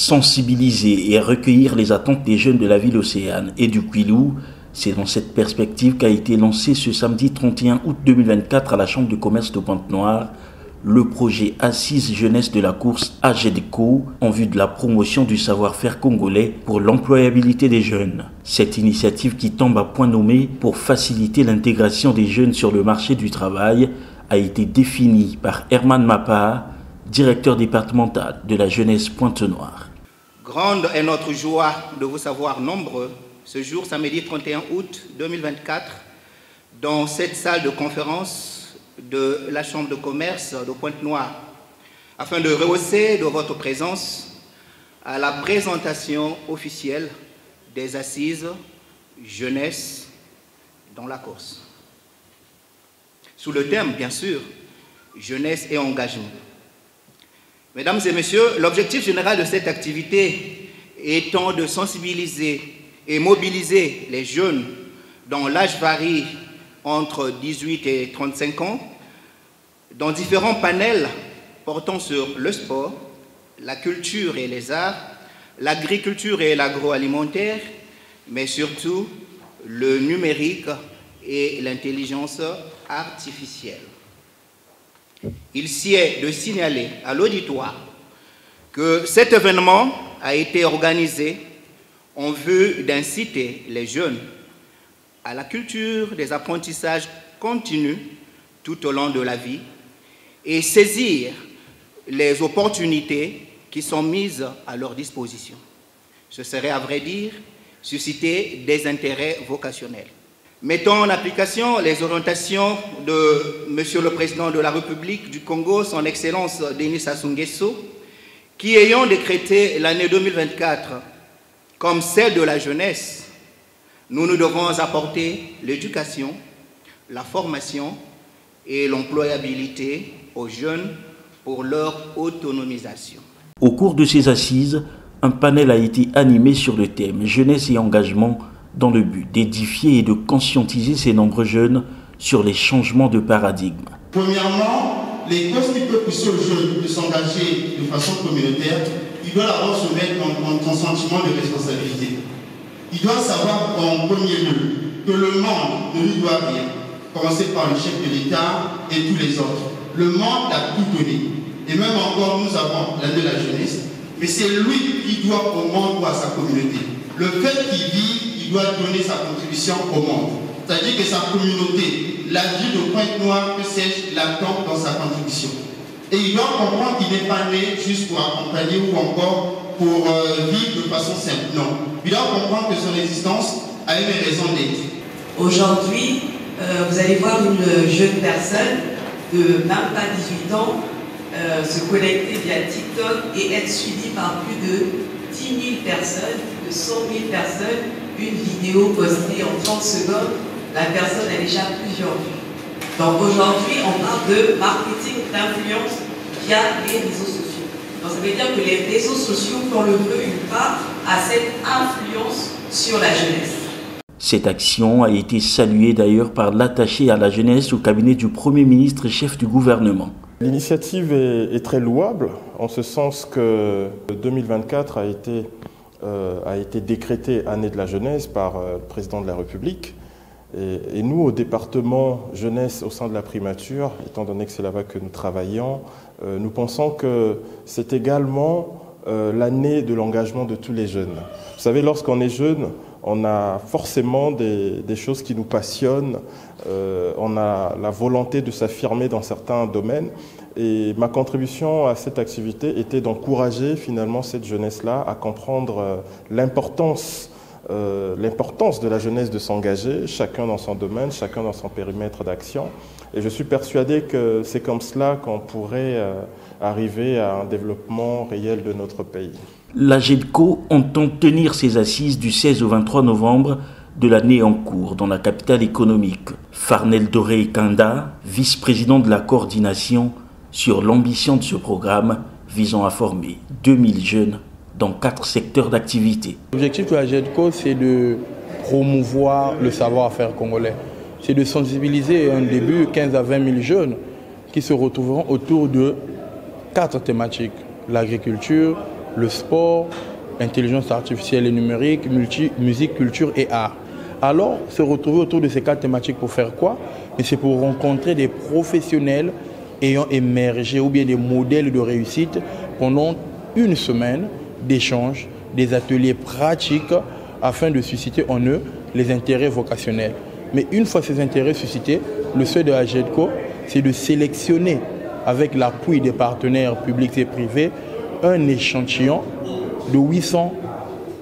sensibiliser et recueillir les attentes des jeunes de la ville océane et du Kouilou. C'est dans cette perspective qu'a été lancé ce samedi 31 août 2024 à la Chambre de commerce de Pointe-Noire le projet Assise Jeunesse de la course AGEDCO en vue de la promotion du savoir-faire congolais pour l'employabilité des jeunes. Cette initiative qui tombe à point nommé pour faciliter l'intégration des jeunes sur le marché du travail a été définie par Herman Mapa, directeur départemental de la jeunesse Pointe-Noire. Grande est notre joie de vous savoir nombreux ce jour, samedi 31 août 2024, dans cette salle de conférence de la Chambre de commerce de Pointe-Noire, afin de rehausser de votre présence à la présentation officielle des assises jeunesse dans la course. Sous le thème, bien sûr, jeunesse et engagement. Mesdames et messieurs, l'objectif général de cette activité étant de sensibiliser et mobiliser les jeunes dont l'âge varie entre 18 et 35 ans dans différents panels portant sur le sport, la culture et les arts, l'agriculture et l'agroalimentaire, mais surtout le numérique et l'intelligence artificielle. Il s'y est de signaler à l'auditoire que cet événement a été organisé en vue d'inciter les jeunes à la culture des apprentissages continus tout au long de la vie et saisir les opportunités qui sont mises à leur disposition. Ce serait, à vrai dire, susciter des intérêts vocationnels. Mettons en application les orientations de Monsieur le Président de la République du Congo, son Excellence Denis Sassou Nguesso, qui, ayant décrété l'année 2024 comme celle de la jeunesse, nous devons apporter l'éducation, la formation et l'employabilité aux jeunes pour leur autonomisation. Au cours de ces assises, un panel a été animé sur le thème jeunesse et engagement dans le but d'édifier et de conscientiser ces nombreux jeunes sur les changements de paradigme. Premièrement, les causes qui peuvent pousser aux jeunes de s'engager de façon communautaire, ils doivent d'abord se mettre dans un sentiment de responsabilité. Ils doivent savoir en premier lieu que le monde ne lui doit rien, commencer par le chef de l'État et tous les autres. Le monde a tout donné. Et même encore, nous avons l'année de la jeunesse, mais c'est lui qui doit au monde ou à sa communauté. Le fait qu'il vit, il doit donner sa contribution au monde. C'est-à-dire que sa communauté, la vie de Pointe-Noire, que sais-je, l'attend dans sa contribution. Et il doit comprendre qu'il n'est pas né juste pour accompagner ou encore pour vivre de façon simple. Non. Il doit comprendre que son existence a une raison d'être. Aujourd'hui, vous allez voir une jeune personne de même pas 18 ans se connecter via TikTok et être suivie par plus de 10 000 personnes, plus de 100 000 personnes, une vidéo postée en 30 secondes, la personne a déjà plusieurs vues. Donc aujourd'hui, on parle de marketing d'influence via les réseaux sociaux. Donc ça veut dire que les réseaux sociaux font le vœu une part à cette influence sur la jeunesse. Cette action a été saluée d'ailleurs par l'attaché à la jeunesse au cabinet du Premier ministre et chef du gouvernement. L'initiative est très louable, en ce sens que 2024 a été décrétée année de la jeunesse par le président de la République. Et nous, au département jeunesse au sein de la primature, étant donné que c'est là-bas que nous travaillons, nous pensons que c'est également l'année de l'engagement de tous les jeunes. Vous savez, lorsqu'on est jeune, on a forcément des choses qui nous passionnent, on a la volonté de s'affirmer dans certains domaines. Et ma contribution à cette activité était d'encourager finalement cette jeunesse-là à comprendre l'importance de la jeunesse de s'engager, chacun dans son domaine, chacun dans son périmètre d'action. Et je suis persuadé que c'est comme cela qu'on pourrait arriver à un développement réel de notre pays. L'AGEDCO entend tenir ses assises du 16 au 23 novembre de l'année en cours dans la capitale économique. Farnel Doré Kanda, vice-président de la coordination, sur l'ambition de ce programme visant à former 2000 jeunes dans 4 secteurs d'activité. L'objectif de l'AGEDCO, c'est de promouvoir le savoir-faire congolais. C'est de sensibiliser un début 15 à 20 000 jeunes qui se retrouveront autour de 4 thématiques. L'agriculture, le sport, intelligence artificielle et numérique, musique, culture et art. Alors, se retrouver autour de ces 4 thématiques pour faire quoi? Mais c'est pour rencontrer des professionnels ayant émergé ou bien des modèles de réussite pendant une semaine d'échanges, des ateliers pratiques afin de susciter en eux les intérêts vocationnels. Mais une fois ces intérêts suscités, le souhait de AGEDCO, c'est de sélectionner avec l'appui des partenaires publics et privés un échantillon de 800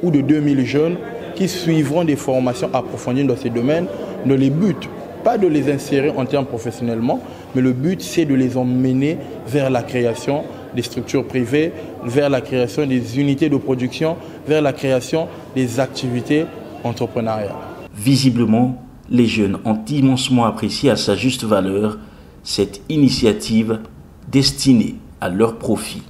ou de 2000 jeunes qui suivront des formations approfondies dans ces domaines, dans les buts, pas de les insérer en termes professionnellement, mais le but c'est de les emmener vers la création des structures privées, vers la création des unités de production, vers la création des activités entrepreneuriales. Visiblement, les jeunes ont immensement apprécié à sa juste valeur cette initiative destinée à leur profit.